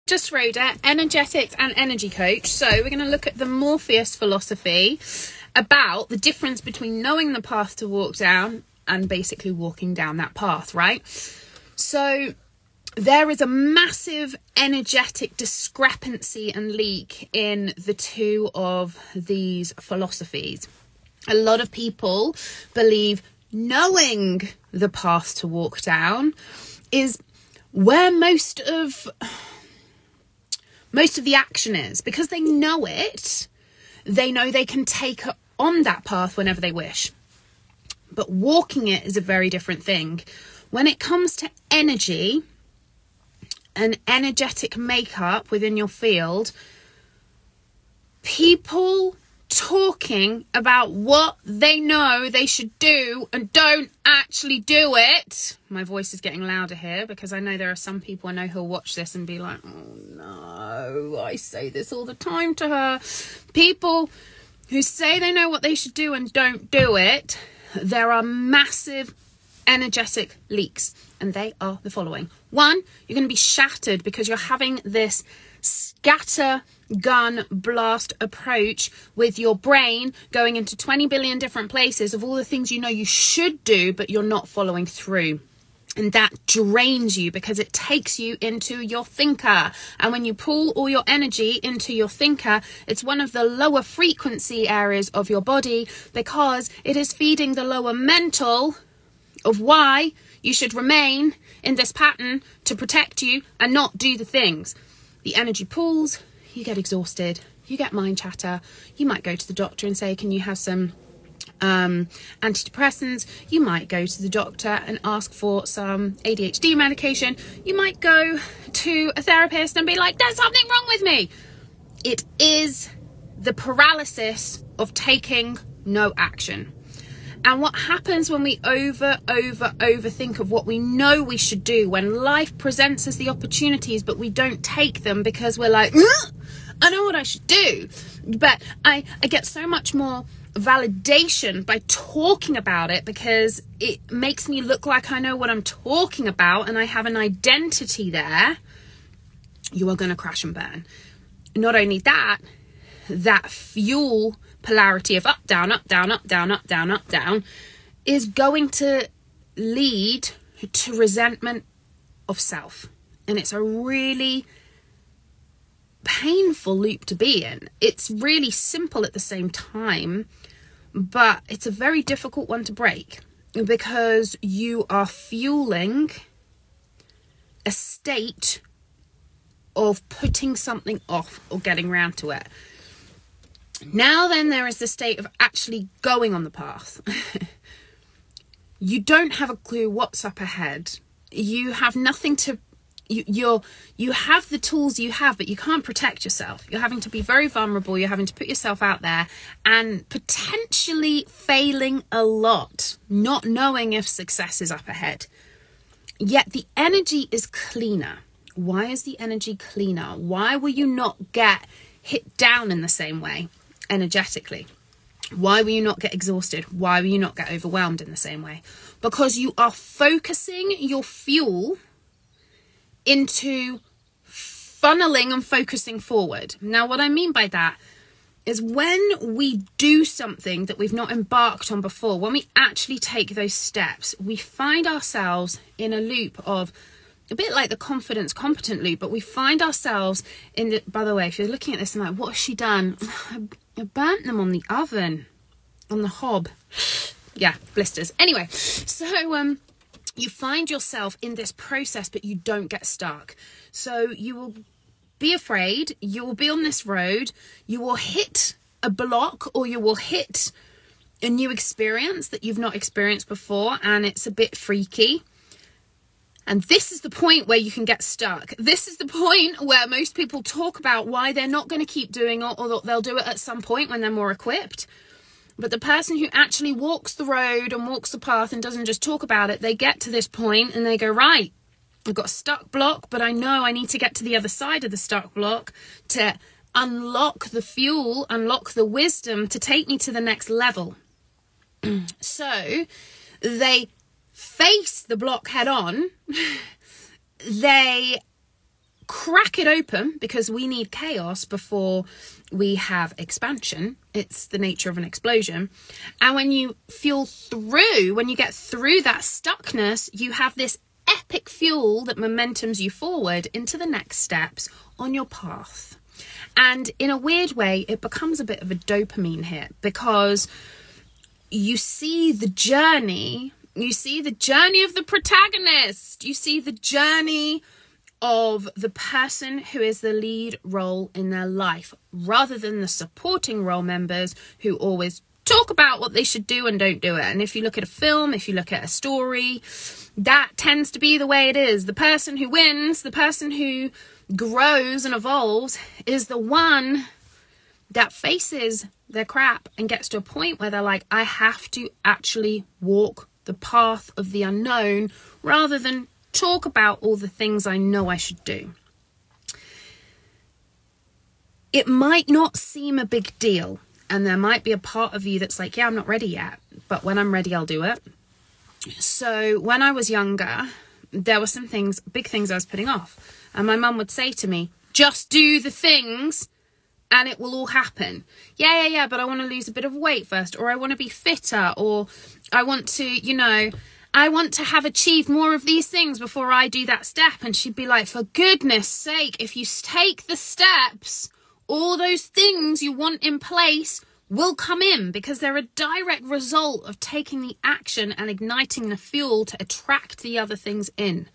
Just Rhoda, energetics and energy coach. So we're going to look at the Morpheus philosophy about the difference between knowing the path to walk down and basically walking down that path, right? So there is a massive energetic discrepancy and leak in the two of these philosophies. A lot of people believe knowing the path to walk down is where most of the action is, because they know it. They know they can take on that path whenever they wish. But walking it is a very different thing. When it comes to energy and energetic makeup within your field, people talking about what they know they should do and don't actually do it. My voice is getting louder here because I know there are some people I know who'll watch this and be like, oh no, I say this all the time to her. People who say they know what they should do and don't do it, there are massive energetic leaks, and they are the following. One, you're going to be shattered because you're having this scatter gun blast approach with your brain going into 20 billion different places of all the things you know you should do, but you're not following through. And that drains you because it takes you into your thinker. And when you pull all your energy into your thinker, it's one of the lower frequency areas of your body because it is feeding the lower mental of why you should remain in this pattern to protect you and not do the things. The energy pulls, you get exhausted, you get mind chatter, you might go to the doctor and say, can you have some antidepressants? You might go to the doctor and ask for some ADHD medication. You might go to a therapist and be like, there's something wrong with me. It is the paralysis of taking no action. And what happens when we overthink of what we know we should do, when life presents us the opportunities, but we don't take them because we're like, I know what I should do. But I get so much more validation by talking about it because it makes me look like I know what I'm talking about and I have an identity there. You are going to crash and burn. Not only that, that fuel polarity of up, down, up, down, up, down, up, down, up, down is going to lead to resentment of self. And it's a really painful loop to be in. It's really simple at the same time, but it's a very difficult one to break because you are fueling a state of putting something off or getting round to it. Now then, there is the state of actually going on the path. You don't have a clue what's up ahead. You have nothing to... You have the tools you have, but you can't protect yourself. You're having to be very vulnerable. You're having to put yourself out there and potentially failing a lot, not knowing if success is up ahead. Yet the energy is cleaner. Why is the energy cleaner? Why will you not get hit down in the same way energetically? Why will you not get exhausted? Why will you not get overwhelmed in the same way? Because you are focusing your fuel into funneling and focusing forward. Now, what I mean by that is when we do something that we've not embarked on before, when we actually take those steps, we find ourselves in a loop of a bit like the confidence competent loop, but we find ourselves in the, by the way, if you're looking at this and like, what has she done? I burnt them on the oven, on the hob. Yeah, blisters. Anyway, so you find yourself in this process, but you don't get stuck. So you will be afraid, you will be on this road, you will hit a block or you will hit a new experience that you've not experienced before, and it's a bit freaky. And this is the point where you can get stuck. This is the point where most people talk about why they're not going to keep doing it, or they'll do it at some point when they're more equipped. But the person who actually walks the road and walks the path and doesn't just talk about it, they get to this point and they go, right, I've got a stuck block, but I know I need to get to the other side of the stuck block to unlock the fuel, unlock the wisdom to take me to the next level. So they face the block head on. They crack it open, because we need chaos before we have expansion. It's the nature of an explosion. And when you fuel through, when you get through that stuckness, you have this epic fuel that momentums you forward into the next steps on your path. And in a weird way, it becomes a bit of a dopamine hit, because you see the journey, of the protagonist, you see the journey of the person who is the lead role in their life, rather than the supporting role members who always talk about what they should do and don't do it. And if you look at a film, if you look at a story, that tends to be the way it is. The person who wins, the person who grows and evolves, is the one that faces their crap and gets to a point where they're like, I have to actually walk the path of the unknown, rather than talk about all the things I know I should do. It might not seem a big deal, and there might be a part of you that's like, yeah, I'm not ready yet, but when I'm ready, I'll do it. So when I was younger, there were some things, big things I was putting off, and my mum would say to me, just do the things and it will all happen. Yeah, but I want to lose a bit of weight first, or I want to be fitter, or I want to, I want to have achieved more of these things before I do that step. And she'd be like, for goodness sake, if you take the steps, all those things you want in place will come in, because they're a direct result of taking the action and igniting the fuel to attract the other things in.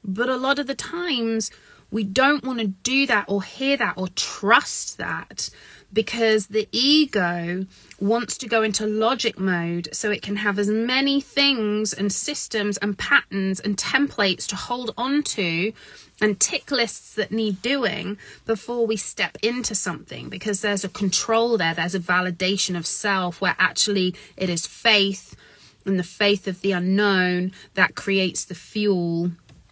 But a lot of the times we don't want to do that or hear that or trust that, because the ego wants to go into logic mode so it can have as many things and systems and patterns and templates to hold on to and tick lists that need doing before we step into something, because there's a control there, there's a validation of self, where actually it is faith, and the faith of the unknown that creates the fuel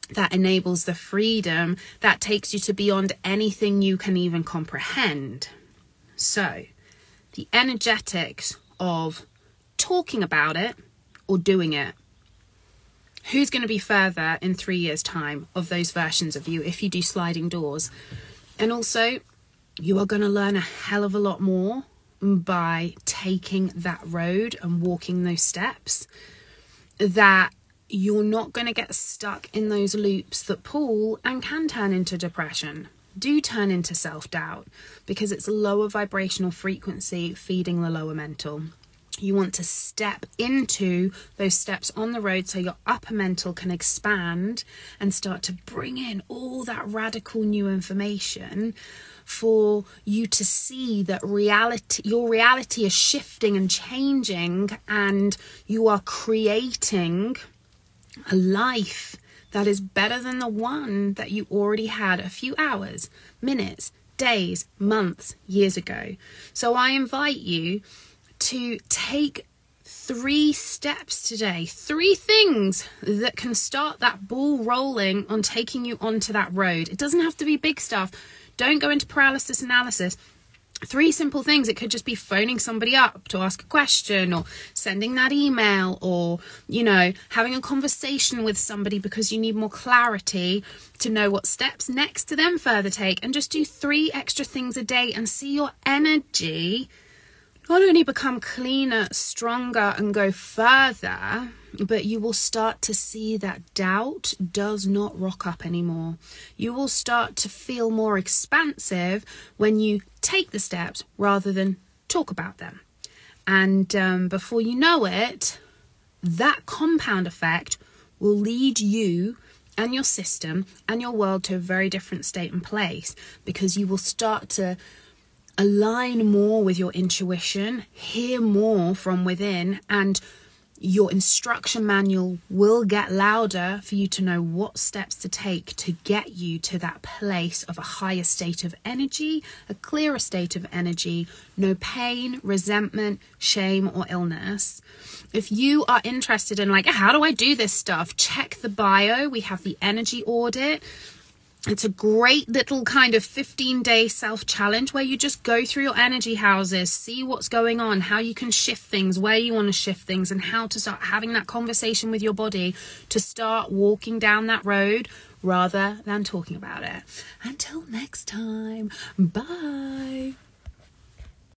that enables the freedom that takes you to beyond anything you can even comprehend. So the energetics of talking about it or doing it. Who's going to be further in 3 years' time of those versions of you if you do sliding doors? And also, you are going to learn a hell of a lot more by taking that road and walking those steps, that you're not going to get stuck in those loops that pull and can turn into depression, do turn into self-doubt, because it's lower vibrational frequency feeding the lower mental. You want to step into those steps on the road so your upper mental can expand and start to bring in all that radical new information for you to see that your reality is shifting and changing, and you are creating a life that is better than the one that you already had a few hours, minutes, days, months, years ago. So I invite you to take 3 steps today, 3 things that can start that ball rolling on taking you onto that road. It doesn't have to be big stuff. Don't go into paralysis analysis. 3 simple things. It could just be phoning somebody up to ask a question, or sending that email, or, having a conversation with somebody because you need more clarity to know what steps next to them further take. And just do 3 extra things a day and see your energy not only become cleaner, stronger, and go further, but you will start to see that doubt does not rock up anymore. You will start to feel more expansive when you take the steps rather than talk about them. And before you know it, that compound effect will lead you and your system and your world to a very different state and place, because you will start to align more with your intuition, hear more from within, and your instruction manual will get louder for you to know what steps to take to get you to that place of a higher state of energy, a clearer state of energy, no pain, resentment, shame, or illness. If you are interested in how do I do this stuff? Check the bio. We have the energy audit. It's a great little kind of 15-day self-challenge where you just go through your energy houses, see what's going on, how you can shift things, where you want to shift things, and how to start having that conversation with your body to start walking down that road rather than talking about it. Until next time, bye.